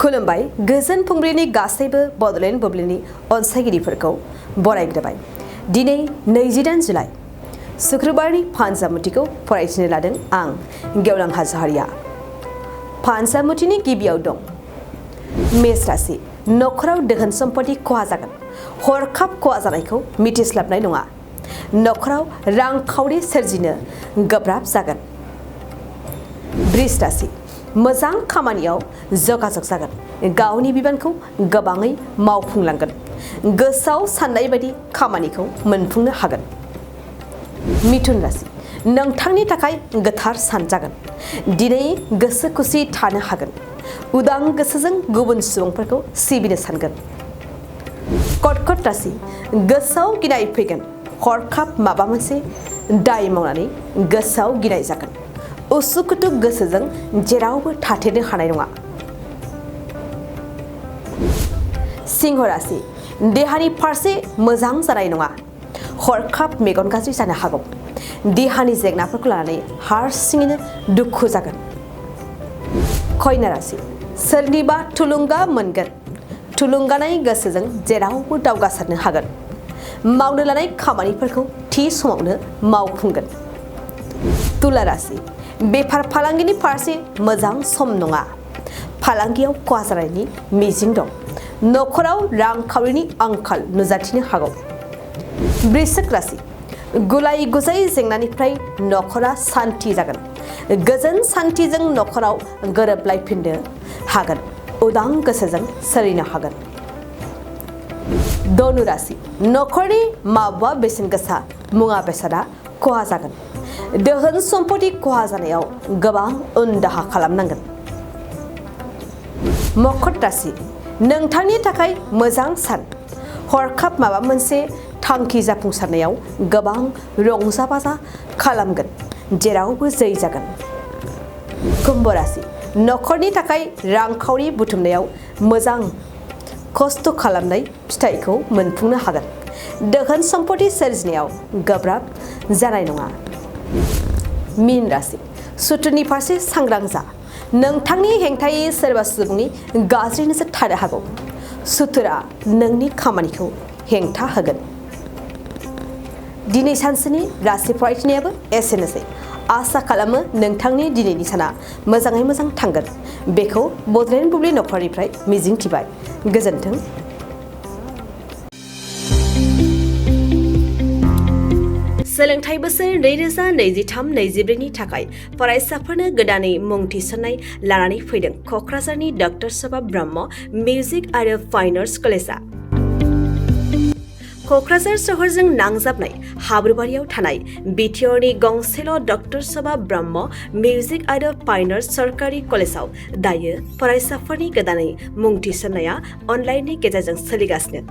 खुलुमबाय गोजोन फुंबिलिनि गासैबो बड'लेण्ड बुब्लिनि अनसायगिरिफोरखौ बरायग्रोबाय। दिनै 28 जुलाइ शुक्रबारनि फानजामुथिखौ फरायथिनो लादों आं गेवलां हाज'हारिया। फानजामुथिनि गिबियाव दं मेष राशि। नखराव दोहोन सम्पति खहा जागोन। हरखाब खहा जानायखौ मिथिस्लाबनाय नङा। नखराव रांखावरि सोरजिनो गोब्राब जागोन। वृष राशि। मोजां खामानियाव जगाजग जागोन। गावनि बिबानखौ गोबाङै मावफुंलांगोन। गोसोआव साननाय बायदि खामानिखौ मोनफुंनो हागोन। मिथुन राशि। नोंथांनि थाखाय गोथार सान जागोन। दिनै गोसो खुसि थानो हागोन। उदां गोसोजों गुबुन सुबुंफोरखौ सिबिनो सानगोन। कर्कट राशि। गोसोआव गिनाय फैगोन। हरखाब माबा मोनसे दाय मावनानै गोसोआव गिनाय जागोन। उसुखुथु गोसोजों जेरावबो थाथेरनो हानाय नङा। सिंह राशि। देहानि फारसे मोजां जानाय नङा। हरखाब मेगन गाज्रि जानो हागौ। देहानि जेंनाफोरखौ लानानै हारसिङैनो दुखु जागोन। कन्या राशि। सोरनिबा थुलुंगा मोनगोन। थुलुंगानाय गोसोजों जेरावबो दावगासारनो हागोन। मावनो लानाय खामानिफोरखौ थि समावनो मावफुंगोन। तुला राशि। बेफार फालांगिनि फारसे मोजां सम नङा। फालांगियाव खहा जानायनि मिजिं दं। नखराव रांखावरिनि आंखाल नुजाथिनो हागौ। वृश्चिक राशि। गुलाय गुजाय जेंनानिफ्राय नखरा सान्थि जागोन। गोजोन सान्थिजों नखराव गोरोबलायफिननो हागोन। उदां गोसोजों सोलिनो हागोन। धनु राशि। नखरनि माबा बेसेन गोसा मुवा बेसादा खहा जागोन। दोहोन सम्पति खहा जानायाव गोबां उन दाहा खालामनांगोन। मकर राशि। नोंथांनि थाखाय मोजां सान। हरखाब माबा मोनसे थांखि जाफुंसारनायाव गोबां रंजा बाजा खालामगोन। जेरावबो जै जागोन। कुम्भ राशि। नखरनि थाखाय रांखावरि बुथुमनायाव मोजां खस्थ' खालामनाय फिथाइखौ मोनफुंनो हागोन। दोहोन सम्पति सोरजिनायाव गोब्राब जानाय नङा। मीन राशि। सुथुरनि फारसे सांग्रां जा। नोंथांनि हेंथायै सोरबा सुबुंनि गाज्रि नोजोर थानो हागौ। सुथुरा नोंनि खामानिखौ हेंथा होगोन। दिनै सानसेनि राशि फरायथिनायाबो एसेनोसै। आसा खालामो नोंथांनि दिनैनि साना मोजाङै मोजां थांगोन। बेखौ बड'लेण्ड बुब्लि नखरनिफ्राय मिजिंथिबाय। गोजोन्थों। सोलोंथाइ बोसोर 2023-24 नि थाखाय फरायसाफोरनो गोदानै मुं थिसननाय लानानै फैदों क'क्राझारनि डक्टर सभा ब्रह्म मिउजिक आरो फाइन आर्टस कलेजआ। क'क्राझार सहरजों नांजाबनाय हाब्रुबारियाव थानाय बिटिआरनि गंसेल' डक्टर सभा ब्रह्म मिउजिक आरो फाइन आर्टस सरकारि कलेजआव दायो फरायसाफोरनि गोदानै मुं थिसननाया अनलाइननि गेजेरजों सोलिगासिनो।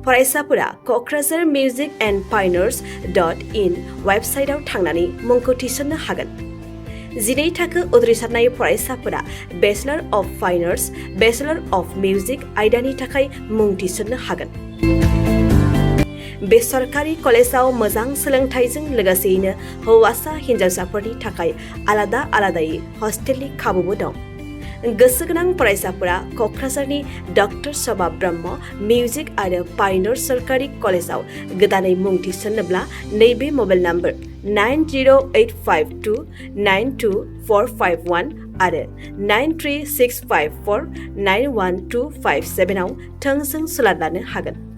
फरायसाफोरा क'क्राझार मिउजिक एन्ड फाइन आर्टस.in वेबसाइटआव थांनानै मुंखौ थिसननो हागोन। 12 थाखो उथ्रिसारनाय फरायसाफोरा bachelor of fine arts, bachelor of music आयदानि थाखाय मुं थिसननो हागोन। बे सरकारि कलेजआव मोजां सोलोंथाइजों लोगोसेयैनो हौवासा हिन्जावसाफोरनि थाखाय आलादा आलादायै हस्टेलनि खाबुबो दं। गोसो गोनां फरायसाफोरा क'क्राझारनि डक्टर सभा ब्रह्म मिउजिक आरो फाइन आर्टस सरकारि कलेजआव गोदानै मुं थिसन्नोब्ला नैबे मबाइल नम्बर 9085292451 आरो 9365491257 आव थोंजों सुलाद लानो हागोन।